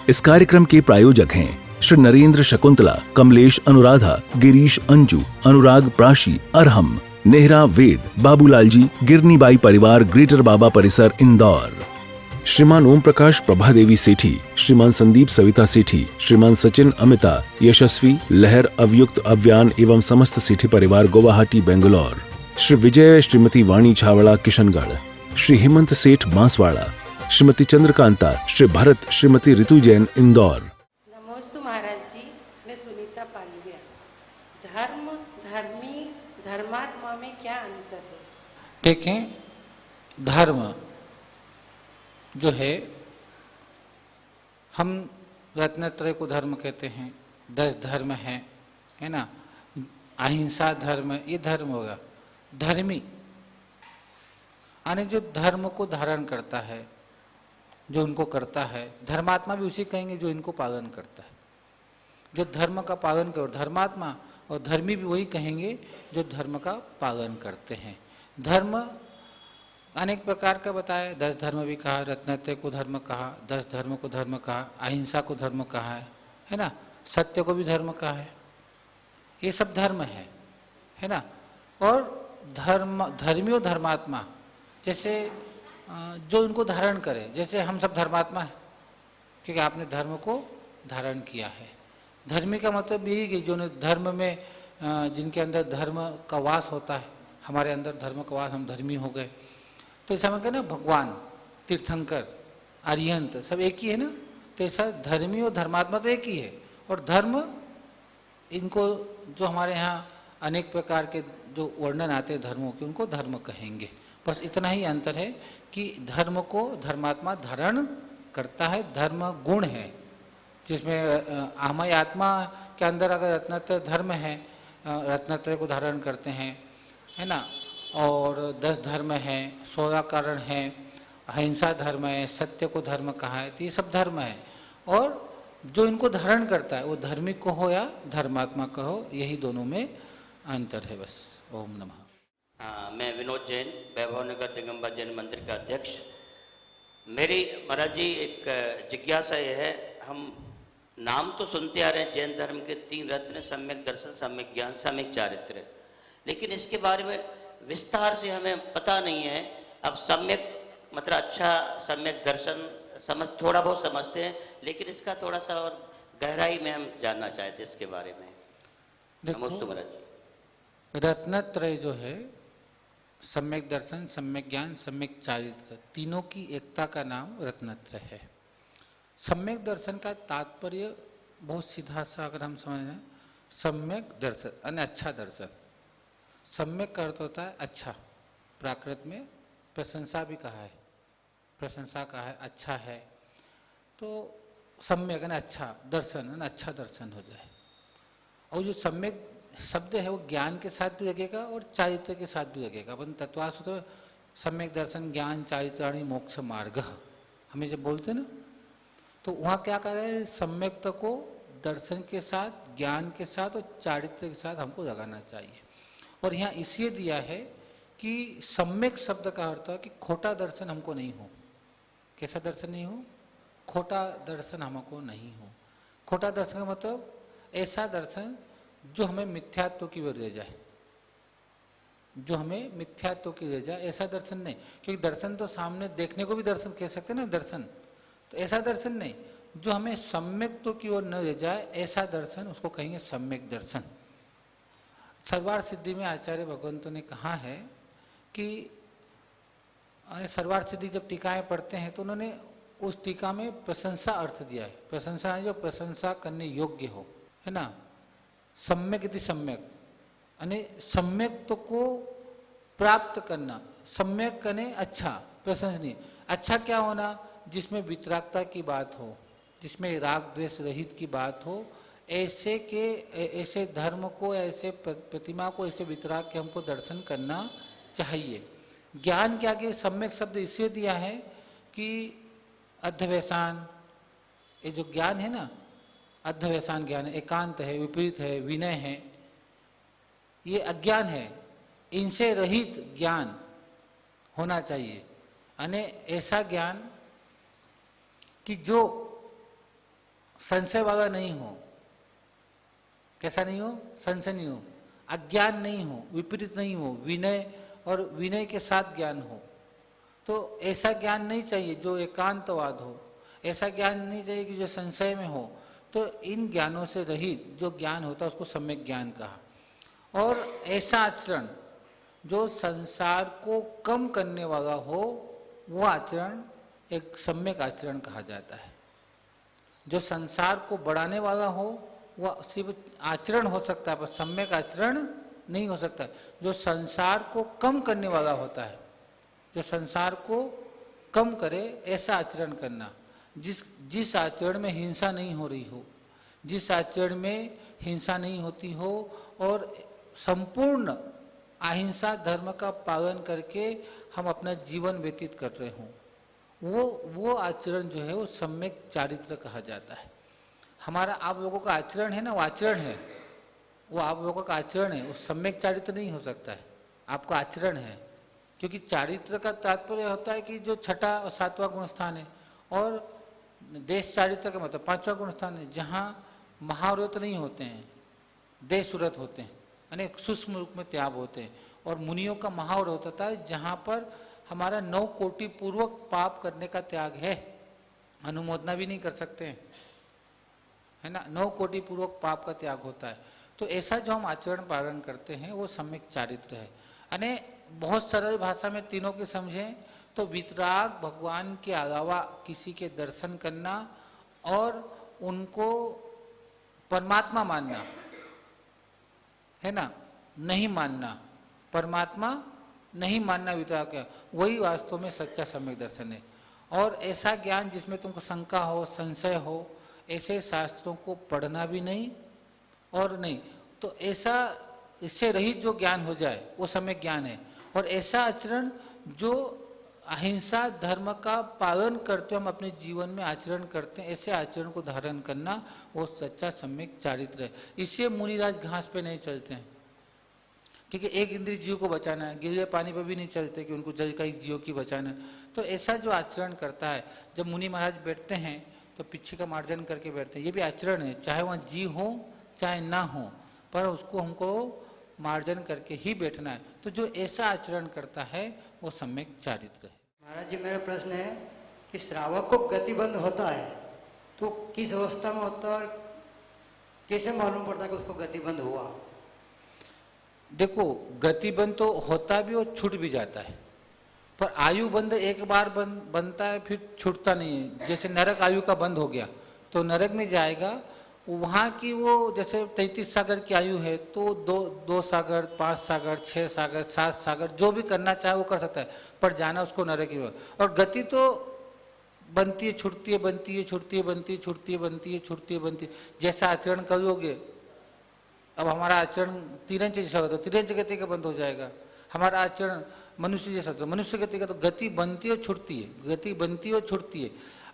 इस कार्यक्रम के प्रायोजक हैं श्री नरेंद्र शकुंतला, कमलेश अनुराधा, गिरीश अंजू, अनुराग प्राशी, अरहम, नेहरा वेद, बाबूलाल जी, गिरनीबाई परिवार, ग्रेटर बाबा परिसर, इंदौर। श्रीमान ओम प्रकाश प्रभा देवी सेठी, श्रीमान संदीप सविता सेठी, श्रीमान सचिन अमिता, यशस्वी, लहर, अवयुक्त, अव्यान एवं समस्त सेठी परिवार, गुवाहाटी, बेंगलोर। श्री विजय, श्रीमती वाणी छावड़ा, किशनगढ़, श्री हेमंत सेठ, बांसवाड़ा, श्रीमती चंद्रकांता, श्री भरत, श्रीमती ऋतु जैन, इंदौर। नमोस्तु महाराज जी, मैं सुनीता पालिया। धर्म, धर्मी, धर्मात्मा में क्या अंतर है? देखें, धर्म जो है, हम रत्नत्रय को धर्म कहते हैं, 10 धर्म है ना, अहिंसा धर्म, ये धर्म होगा। धर्मी यानी जो धर्म को धारण करता है, जो उनको करता है। धर्मात्मा भी उसी कहेंगे जो इनको पालन करता है, जो धर्म का पालन करे। धर्मात्मा और धर्मी भी वही कहेंगे जो धर्म का पालन करते हैं। धर्म अनेक प्रकार का बताया, 10 धर्म भी कहा, रत्नत्रय को धर्म कहा, 10 धर्म को धर्म कहा, अहिंसा को धर्म कहा है ना, सत्य को भी धर्म कहा है। ये सब धर्म है ना। और धर्म, धर्मी और धर्मात्मा, जैसे जो इनको धारण करे, जैसे हम सब धर्मात्मा है क्योंकि आपने धर्म को धारण किया है। धर्मी का मतलब यही कि जो धर्म में, जिनके अंदर धर्म का वास होता है, हमारे अंदर धर्म का वास, हम धर्मी हो गए। तो ऐसा मैं कहना, भगवान, तीर्थंकर, आर्यंत सब एक ही है ना। तो ऐसा धर्मी और धर्मात्मा तो एक ही है। और धर्म, इनको जो हमारे यहाँ अनेक प्रकार के जो वर्णन आते हैं धर्मों के, उनको धर्म कहेंगे। बस इतना ही अंतर है कि धर्म को धर्मात्मा धारण करता है। धर्म गुण है, जिसमें हमारी आत्मा के अंदर अगर रत्नत्रय धर्म है, रत्नत्रय को धारण करते हैं, है ना। और 10 धर्म है, 16 कारण है, अहिंसा धर्म है, सत्य को धर्म कहा है। तो ये सब धर्म है। और जो इनको धारण करता है वो धार्मिक को हो या धर्मात्मा का हो, यही दोनों में अंतर है। बस। ओम नमः। मैं विनोद जैन, वैभव नगर दिगंबर जैन मंदिर का अध्यक्ष। मेरी महाराज जी एक जिज्ञासा ये है, हम नाम तो सुनते आ रहे हैं जैन धर्म के 3 रत्न, सम्यक दर्शन, सम्यक ज्ञान, सम्यक चारित्र, लेकिन इसके बारे में विस्तार से हमें पता नहीं है। अब सम्यक मतलब अच्छा, सम्यक दर्शन थोड़ा बहुत समझते हैं, लेकिन इसका थोड़ा सा और गहराई में हम जानना चाहते हैं इसके बारे में। नमस्ते महाराज जी। रत्नत्रय जो है, सम्यक दर्शन, सम्यक ज्ञान, सम्यक चारित्र, तीनों की एकता का नाम रत्नत्रय है। सम्यक दर्शन का तात्पर्य बहुत सीधा सा अगर हम समझें, सम्यक दर्शन यानी अच्छा दर्शन। सम्यक का अर्थ होता है अच्छा। प्राकृत में प्रशंसा भी कहा है, प्रशंसा कहा है, अच्छा है। तो सम्यक यानी अच्छा दर्शन, यानी अच्छा दर्शन हो जाए। और जो सम्यक शब्द है वो ज्ञान के साथ भी लगेगा और चारित्र के साथ भी लगेगा। अपन तत्वार्थ तो सम्यक दर्शन, ज्ञान, चारित्राणि मोक्ष मार्ग, हमें जब बोलते ना, तो वहाँ क्या कहा है, सम्यक को दर्शन के साथ, ज्ञान के साथ और चारित्र के साथ हमको लगाना चाहिए। और यहाँ इसलिए दिया है कि सम्यक शब्द का अर्थ है कि खोटा दर्शन हमको नहीं हो। कैसा दर्शन नहीं हो? खोटा दर्शन हमको नहीं हो। खोटा दर्शन का मतलब ऐसा दर्शन जो हमें मिथ्यात्व की ओर ले जाए, जो हमें मिथ्यात्व की ले जाए, ऐसा दर्शन नहीं। क्योंकि दर्शन तो सामने देखने को भी दर्शन कह सकते हैं ना, दर्शन। तो ऐसा दर्शन नहीं जो हमें सम्यक्त्व की ओर न ले जाए, ऐसा दर्शन उसको कहेंगे सम्यक दर्शन। सर्वार्थ सिद्धि में आचार्य भगवंतों ने कहा है कि सर्वार्थ सिद्धि जब टीकाएं पढ़ते हैं तो उन्होंने उस टीका में प्रशंसा अर्थ दिया है। प्रशंसा है जो प्रशंसा करने योग्य हो, है ना। सम्यक इति सम्यक यानी सम्यक्त्व को प्राप्त करना। सम्यक करने अच्छा, प्रशंसनीय। अच्छा क्या होना? जिसमें वितरागता की बात हो, जिसमें राग द्वेष रहित की बात हो, ऐसे धर्म को, ऐसे प्रतिमा को, ऐसे वितराग के हमको दर्शन करना चाहिए। ज्ञान क्या कि सम्यक शब्द इससे दिया है कि अध्यवसान, ये जो ज्ञान है ना, अध्यवसान ज्ञान है, एकांत है, विपरीत है, विनय है, ये अज्ञान है। इनसे रहित ज्ञान होना चाहिए। यानी ऐसा ज्ञान कि जो संशय वाला नहीं हो। कैसा नहीं हो? संशय नहीं हो, अज्ञान नहीं हो, विपरीत नहीं हो, विनय और विनय के साथ ज्ञान हो। तो ऐसा ज्ञान नहीं चाहिए जो एकांतवाद हो, ऐसा ज्ञान नहीं चाहिए कि जो संशय में हो। तो इन ज्ञानों से रहित जो ज्ञान होता है उसको सम्यक ज्ञान कहा। और ऐसा आचरण जो संसार को कम करने वाला हो, वो आचरण एक सम्यक आचरण कहा जाता है। जो संसार को बढ़ाने वाला हो वह सिर्फ आचरण हो सकता है, पर सम्यक आचरण नहीं हो सकता। जो संसार को कम करने वाला होता है, जो संसार को कम करे, ऐसा आचरण करना। जिस आचरण में हिंसा नहीं हो रही हो, जिस आचरण में हिंसा नहीं होती हो और संपूर्ण अहिंसा धर्म का पालन करके हम अपना जीवन व्यतीत कर रहे हों, वो आचरण जो है वो सम्यक चारित्र कहा जाता है। हमारा आप लोगों का आचरण है ना, वो आचरण है, वो आप लोगों का आचरण है, वो सम्यक चारित्र नहीं हो सकता है, आपका आचरण है। क्योंकि चारित्र का तात्पर्य होता है कि जो छठा और सातवां गुण स्थान है, और देश चारित्र का मतलब पांचवा गुण स्थान है, जहाँ महाव्रत नहीं होते हैं, देश व्रत होते हैं, यानी सूक्ष्म रूप में त्याग होते हैं। और मुनियों का महाव्रत होता है जहाँ पर हमारा 9 कोटि पूर्वक पाप करने का त्याग है, अनुमोदना भी नहीं कर सकते हैं, है ना, 9 कोटि पूर्वक पाप का त्याग होता है। तो ऐसा जो हम आचरण पालन करते हैं वो सम्यक चारित्र है। यानी बहुत सरल भाषा में तीनों की समझें तो वितराग, भगवान के अलावा किसी के दर्शन करना और उनको परमात्मा मानना, है ना, नहीं मानना, परमात्मा नहीं मानना वितराग है, वही वास्तव में सच्चा सम्यक दर्शन है। और ऐसा ज्ञान जिसमें तुमको शंका हो, संशय हो, ऐसे शास्त्रों को पढ़ना भी नहीं और नहीं। तो ऐसा इससे रहित जो ज्ञान हो जाए वो सम्यक ज्ञान है। और ऐसा आचरण जो अहिंसा धर्म का पालन करते हम अपने जीवन में आचरण करते हैं, ऐसे आचरण को धारण करना वो सच्चा सम्यक चारित्र है। इससे मुनिराज घास पे नहीं चलते हैं, क्योंकि एक इंद्रिय जीव को बचाना है, गिरे पानी पर भी नहीं चलते कि उनको जल का एक जीव की बचाना है। तो ऐसा जो आचरण करता है, जब मुनि महाराज बैठते हैं तो पिछे का मार्जन करके बैठते हैं, ये भी आचरण है, चाहे वहाँ जीव हो चाहे ना हो, पर उसको हमको मार्जन करके ही बैठना है। तो जो ऐसा आचरण करता है वो सम्यक चारित्र है। महाराज जी, मेरा प्रश्न है कि श्रावक को गतिबंध होता है तो किस अवस्था में होता है और कैसे मालूम पड़ता है कि उसको गतिबंध हुआ? देखो, गतिबंध तो होता भी और छूट भी जाता है, पर आयु बंध एक बार बनता है फिर छूटता नहीं है। जैसे नरक आयु का बंद हो गया तो नरक में जाएगा, वहाँ की वो जैसे 33 सागर की आयु है तो 2 सागर, 5 सागर, 6 सागर, 7 सागर, जो भी करना चाहे वो कर सकता है, पर जाना उसको नरक ही होगा। और गति तो बनती है छूटती है, बनती है छूटती है, बनती है छूटती है, बनती है छूटती है, बनती है। जैसा आचरण करोगे, अब हमारा आचरण तिरंज जैसा होता है, तिरंज गति का बंद हो जाएगा। हमारा आचरण मनुष्य जैसा होता है, मनुष्य गति का, तो गति बनती है और छूटती है, गति बनती है और छूटती है।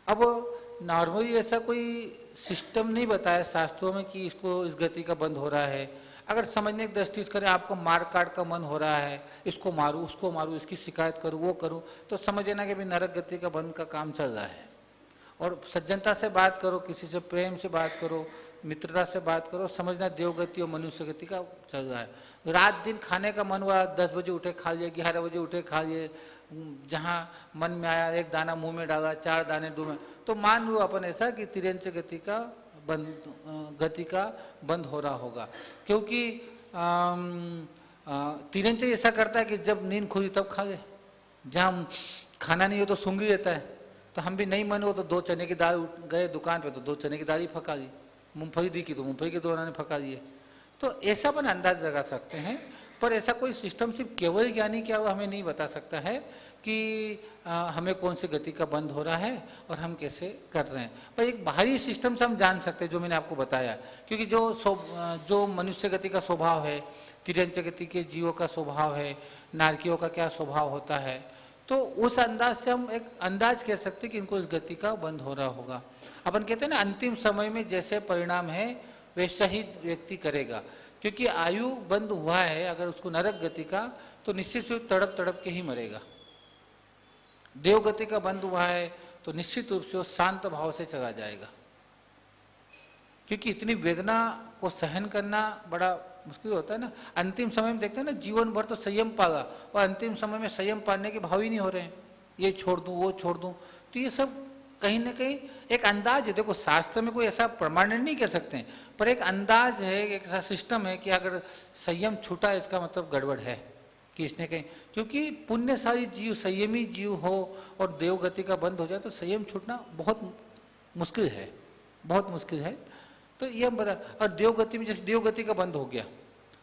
अब नॉर्मली ऐसा कोई सिस्टम नहीं बताया शास्त्रों में कि इसको इस गति का बंद हो रहा है। अगर समझने की दृष्टि से करें, आपको मार काट का मन हो रहा है, इसको मारूं, उसको मारूं, इसकी शिकायत करूं, वो करूं, तो समझ लेना कि भी नरक गति का बंद का काम चल रहा है। और सज्जनता से बात करो, किसी से प्रेम से बात करो, मित्रता से बात करो, समझना देवगति और मनुष्य गति का चल रहा है। रात दिन खाने का मन हुआ, 10 बजे उठे खा लिए, 11 बजे उठे खा लिए, जहाँ मन में आया एक दाना मुंह में डाला, 4 दाने डूबे, तो मान लो अपन ऐसा कि तिरंज गति का बंद हो रहा होगा। क्योंकि तिरंज ऐसा करता है कि जब नींद खुली तब खा ले, जहाँ खाना नहीं हो तो सूंघी रहता है। तो हम भी नहीं मन हो तो 2 चने की दाल, गए दुकान पे तो 2 चने की दाल ही फका ली, मूंगफली दिखी तो मूंगफली के 2 दाने फका लिए। तो ऐसा अपन अंदाज लगा सकते हैं, पर ऐसा कोई सिस्टम सिर्फ केवल ज्ञानी क्या वो हमें नहीं बता सकता है कि हमें कौन सी गति का बंद हो रहा है और हम कैसे कर रहे हैं। पर एक बाहरी सिस्टम से हम जान सकते हैं, जो मैंने आपको बताया। क्योंकि जो मनुष्य गति का स्वभाव है, तिरंज गति के जीवों का स्वभाव है, नारकियों का क्या स्वभाव होता है, तो उस अंदाज से हम एक अंदाज कह सकते हैं कि इनको इस गति का बंद हो रहा होगा। अपन कहते हैं ना, अंतिम समय में जैसे परिणाम है वैसा ही व्यक्ति करेगा। क्योंकि आयु बंद हुआ है, अगर उसको नरक गति का, तो निश्चित रूप तड़प तड़प के ही मरेगा। देव गति का बंद हुआ है तो निश्चित रूप से वो शांत भाव से चला जाएगा। क्योंकि इतनी वेदना को सहन करना बड़ा मुश्किल होता है ना। अंतिम समय में देखते हैं ना, जीवन भर तो संयम पाला और अंतिम समय में संयम पाने के भाव ही नहीं हो रहे हैं, ये छोड़ दूं वो छोड़ दूं। तो ये सब कहीं ना कहीं एक अंदाज है। देखो शास्त्र में कोई ऐसा प्रमाणित नहीं कह सकते हैं, पर एक अंदाज है, एक ऐसा सिस्टम है कि अगर संयम छूटा इसका मतलब गड़बड़ है कि इसने कहीं, क्योंकि पुण्यशाली जीव संयमी जीव हो और देवगति का बंद हो जाए तो संयम छूटना बहुत मुश्किल है, बहुत मुश्किल है। तो ये हम बता, और देवगति में जैसे देवगति का बंद हो गया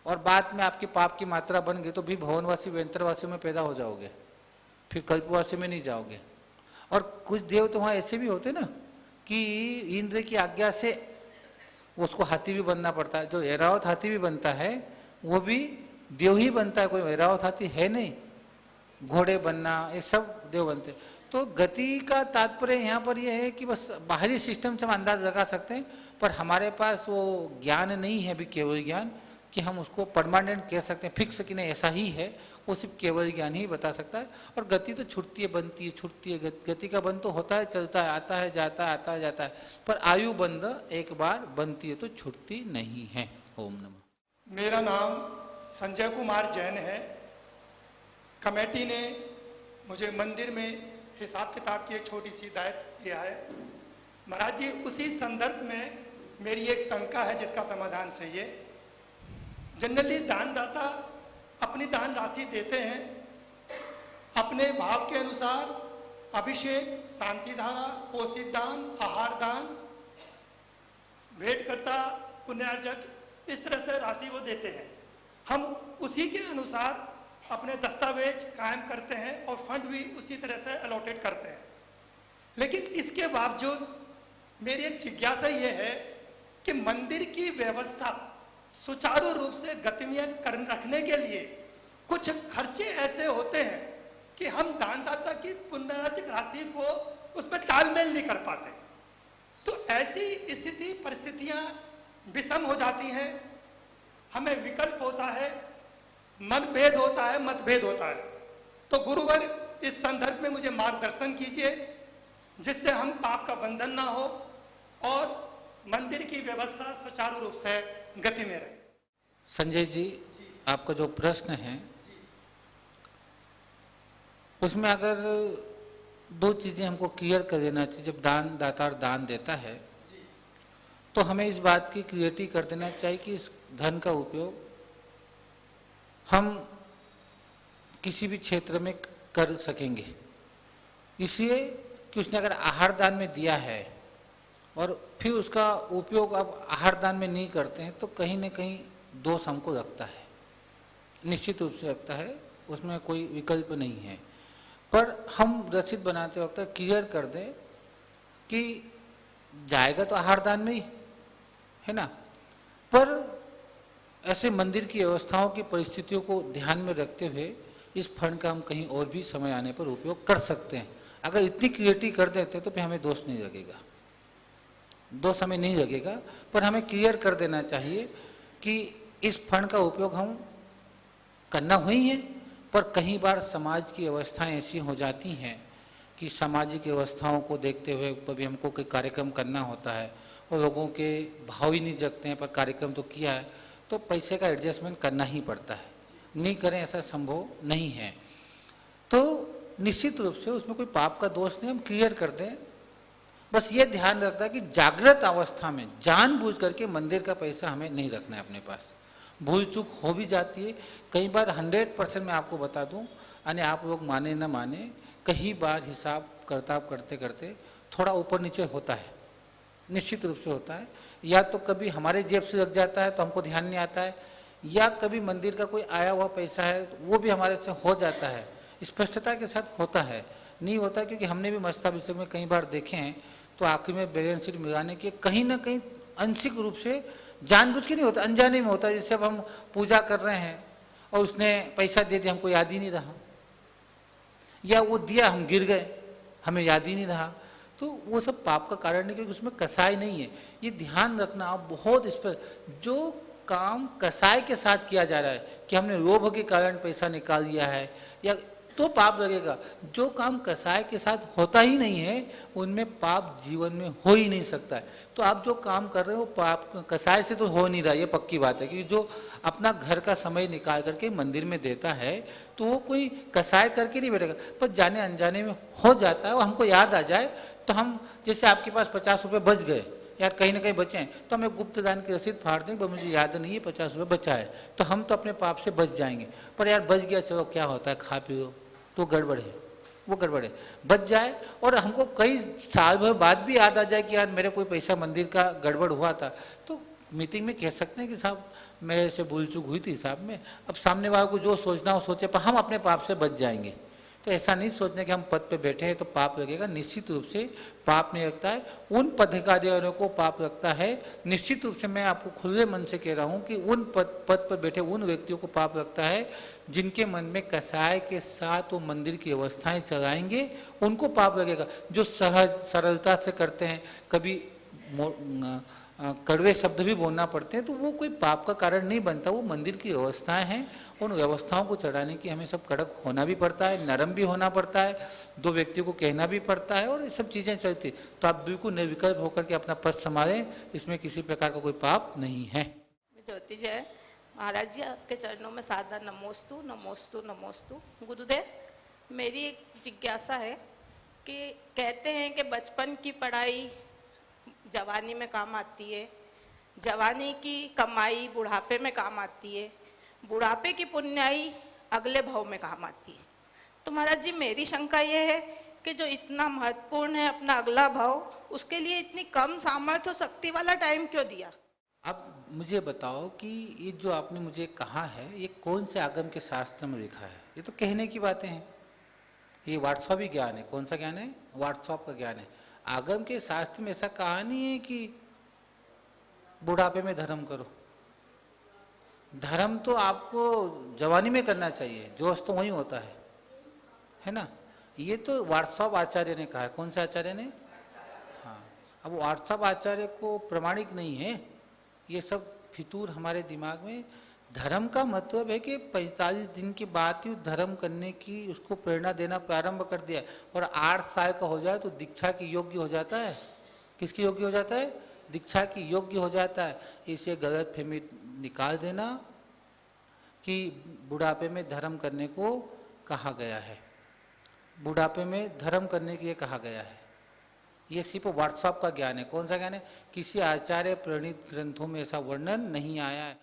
और बाद में आपकी पाप की मात्रा बन गई तो भी भवनवासी व्यंतरवासी में पैदा हो जाओगे, फिर कल्पवासी में नहीं जाओगे। और कुछ देव तो वहाँ ऐसे भी होते ना कि इंद्र की आज्ञा से उसको हाथी भी बनना पड़ता है। जो ऐरावत हाथी भी बनता है वो भी देव ही बनता है, कोई ऐरावत हाथी है नहीं। घोड़े बनना ये सब देव बनते हैं। तो गति का तात्पर्य यहाँ पर यह है कि बस बाहरी सिस्टम से हम अंदाज लगा सकते हैं, पर हमारे पास वो ज्ञान नहीं है अभी, केवल ज्ञान, कि हम उसको परमानेंट कह सकते हैं, फिक्स कि नहीं ऐसा ही है। वो सिर्फ केवल ज्ञान ही बता सकता है। और गति तो छूटती है बनती है, छूटती है। गति का बंद तो होता है, चलता है, आता है जाता है, आता है जाता है, पर आयु बंद एक बार बनती है तो छूटती नहीं है। ओम नमः। मेरा नाम संजय कुमार जैन है। कमेटी ने मुझे मंदिर में हिसाब किताब की एक छोटी सी दायित्व दिया है। महाराज जी, उसी संदर्भ में मेरी एक शंका है जिसका समाधान चाहिए। जनरली दानदाता अपनी दान राशि देते हैं, अपने भाव के अनुसार अभिषेक, शांति धारा, पोषित दान, आहार दान, भेंटकर्ता, पुण्यार्जक, इस तरह से राशि वो देते हैं। हम उसी के अनुसार अपने दस्तावेज कायम करते हैं और फंड भी उसी तरह से अलॉटेट करते हैं। लेकिन इसके बावजूद मेरी एक जिज्ञासा ये है कि मंदिर की व्यवस्था सुचारू रूप से गतिविधियां रखने के लिए कुछ खर्चे ऐसे होते हैं कि हम दानदाता की पुण्यराशिक राशि को उसमें तालमेल नहीं कर पाते। तो ऐसी स्थिति परिस्थितियां विषम हो जाती हैं, हमें विकल्प होता है, मनभेद होता है, मतभेद होता है। तो गुरुवर, इस संदर्भ में मुझे मार्गदर्शन कीजिए जिससे हम पाप का बंधन ना हो और मंदिर की व्यवस्था सुचारू रूप से गति में रहे। संजय जी, आपका जो प्रश्न है उसमें अगर दो चीजें हमको क्लियर कर देना चाहिए। जब दान दाता दान देता है तो हमें इस बात की क्लियरिटी कर देना चाहिए कि इस धन का उपयोग हम किसी भी क्षेत्र में कर सकेंगे। इसलिए कि उसने अगर आहार दान में दिया है और फिर उसका उपयोग अब आहार दान में नहीं करते हैं तो कहीं न कहीं दोष हमको लगता है, निश्चित रूप से लगता है, उसमें कोई विकल्प नहीं है। पर हम रसीद बनाते वक्त क्लियर कर दें कि जाएगा तो आहार दान में ही है ना, पर ऐसे मंदिर की व्यवस्थाओं की परिस्थितियों को ध्यान में रखते हुए इस फंड का हम कहीं और भी समय आने पर उपयोग कर सकते हैं। अगर इतनी क्लियरिटी कर देते तो फिर हमें दोष नहीं लगेगा, दोष हमें नहीं लगेगा। पर हमें क्लियर कर देना चाहिए कि इस फंड का उपयोग हम करना हुई है, पर कई बार समाज की व्यवस्थाएं ऐसी हो जाती हैं कि सामाजिक व्यवस्थाओं को देखते हुए कभी हमको कोई कार्यक्रम करना होता है और लोगों के भाव ही नहीं जगते हैं, पर कार्यक्रम तो किया है तो पैसे का एडजस्टमेंट करना ही पड़ता है। नहीं करें ऐसा संभव नहीं है। तो निश्चित रूप से उसमें कोई पाप का दोष नहीं, हम क्लियर कर दें। बस ये ध्यान रखता है कि जागृत अवस्था में जानबूझ करके मंदिर का पैसा हमें नहीं रखना है अपने पास। भूल चूक हो भी जाती है कई बार, 100% मैं आपको बता दूं, यानी आप लोग माने न माने, कई बार हिसाब करताब करते करते थोड़ा ऊपर नीचे होता है, निश्चित रूप से होता है। या तो कभी हमारे जेब से लग जाता है तो हमको ध्यान नहीं आता है, या कभी मंदिर का कोई आया हुआ पैसा है वो भी हमारे से हो जाता है। स्पष्टता के साथ होता है, नहीं होता क्योंकि हमने भी मस्ता विषय में कई बार देखे हैं। तो आखिर में बैलेंस शीट मिलाने के कहीं ना कहीं आंशिक रूप से, जानबूझ के नहीं होता, अनजाने में होता है। जैसे अब हम पूजा कर रहे हैं और उसने पैसा दे दिया, हमको याद ही नहीं रहा, या वो दिया हम गिर गए, हमें याद ही नहीं रहा, तो वो सब पाप का कारण नहीं, क्योंकि उसमें कसाई नहीं है। ये ध्यान रखना आप बहुत। इस पर जो काम कसाई के साथ किया जा रहा है कि हमने लोभ के कारण पैसा निकाल दिया है या तो पाप लगेगा। जो काम कसाय के साथ होता ही नहीं है उनमें पाप जीवन में हो ही नहीं सकता है। तो आप जो काम कर रहे हो पाप कसाय से तो हो नहीं रहा, ये पक्की बात है। क्योंकि जो अपना घर का समय निकाल करके मंदिर में देता है तो वो कोई कसाय करके नहीं बैठेगा, पर जाने अनजाने में हो जाता है। वो हमको याद आ जाए तो हम, जैसे आपके पास 50 रुपये बच गए, यार कहीं ना कहीं बचे हैं, तो हमें गुप्त दान की रसीद फाड़ दें, मुझे याद नहीं है 50 रुपये बचा है, तो हम तो अपने पाप से बच जाएंगे। पर यार बच गया, चलो क्या होता है, खा पियो, तो गड़बड़ है, वो गड़बड़ है। बच जाए और हमको कई साल भर बाद भी याद आ जाए कि यार मेरे कोई पैसा मंदिर का गड़बड़ हुआ था, तो मीटिंग में कह सकते हैं कि साहब मेरे से भूल चूक हुई थी साहब में। अब सामने वाले को जो सोचना हो सोचे, पर हम अपने पाप से बच जाएंगे। तो ऐसा नहीं सोचने कि हम पद पे बैठे हैं तो पाप लगेगा, निश्चित रूप से पाप नहीं लगता है। उन पदाधिकारियों को पाप लगता है, निश्चित रूप से मैं आपको खुले मन से कह रहा हूं कि उन पद पर बैठे उन व्यक्तियों को पाप लगता है जिनके मन में कसाय के साथ वो मंदिर की व्यवस्थाएं चलाएंगे, उनको पाप लगेगा। जो सहज सरलता से करते हैं, कभी कड़वे शब्द भी बोलना पड़ते हैं, तो वो कोई पाप का कारण नहीं बनता। वो मंदिर की व्यवस्थाएं हैं, उन व्यवस्थाओं को चढ़ाने की हमें सब कड़क होना भी पड़ता है, नरम भी होना पड़ता है, दो व्यक्तियों को कहना भी पड़ता है, और ये सब चीज़ें चलती। तो आप बिल्कुल निर्विकल्प होकर के अपना पद संभालें, इसमें किसी प्रकार का कोई पाप नहीं है। ज्योति जय महाराज जी, आपके चरणों में सादा नमोस्तु नमोस्तु नमोस्तु। गुरुदेव, मेरी एक जिज्ञासा है कि कहते हैं कि बचपन की पढ़ाई जवानी में काम आती है, जवानी की कमाई बुढ़ापे में काम आती है, बुढ़ापे की पुण्याई अगले भाव में काम आती है। तो महाराज जी, मेरी शंका ये है कि जो इतना महत्वपूर्ण है अपना अगला भाव, उसके लिए इतनी कम सामर्थ्य और शक्ति वाला टाइम क्यों दिया? अब मुझे बताओ कि ये जो आपने मुझे कहा है ये कौन से आगम के शास्त्र में लिखा है? ये तो कहने की बातें हैं, ये व्हाट्सअप ज्ञान है। कौन सा ज्ञान है? व्हाट्सअप का ज्ञान है। आगम के शास्त्र में ऐसा कहा नहीं है कि बुढ़ापे में धर्म करो। धर्म तो आपको जवानी में करना चाहिए, जोश तो वही होता है ना। ये तो व्हाट्सअप आचार्य ने कहा है। कौन से आचार्य ने? हाँ, अब व्हाट्सअप आचार्य को प्रमाणिक नहीं है, ये सब फितूर हमारे दिमाग में। धर्म का मतलब है कि 45 दिन के बाद ही धर्म करने की उसको प्रेरणा देना प्रारंभ कर दिया, और 8 साल का हो जाए तो दीक्षा की योग्य हो जाता है। किसकी योग्य हो जाता है? दीक्षा की योग्य हो जाता है। इसे गलत फहमी निकाल देना कि बुढ़ापे में धर्म करने को कहा गया है, बुढ़ापे में धर्म करने के लिए कहा गया है। ये सिर्फ व्हाट्सएप का ज्ञान है। कौन सा ज्ञान है? किसी आचार्य प्रणीत ग्रंथों में ऐसा वर्णन नहीं आया है।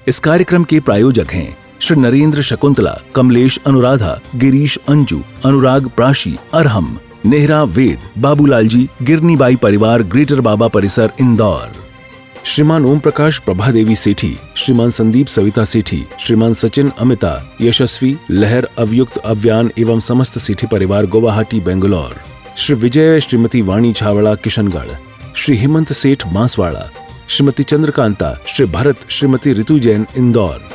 इस कार्यक्रम के प्रायोजक हैं श्री नरेंद्र शकुंतला, कमलेश अनुराधा, गिरीश अंजू, अनुराग प्राशी, अरहम, नेहरा वेद, बाबूलाल जी, गिरनीबाई परिवार, ग्रेटर बाबा परिसर, इंदौर। श्रीमान ओम प्रकाश प्रभा देवी सेठी, श्रीमान संदीप सविता सेठी, श्रीमान सचिन अमिता, यशस्वी लहर, अवयुक्त अव्यान एवं समस्त सेठी परिवार, गुवाहाटी, बेंगलोर। श्री विजय, श्रीमती वाणी छावड़ा, किशनगढ़। श्री हेमंत सेठ, बांसवाड़ा। श्रीमती चंद्रकांता, श्री भरत, श्रीमती ऋतु जैन, इंदौर।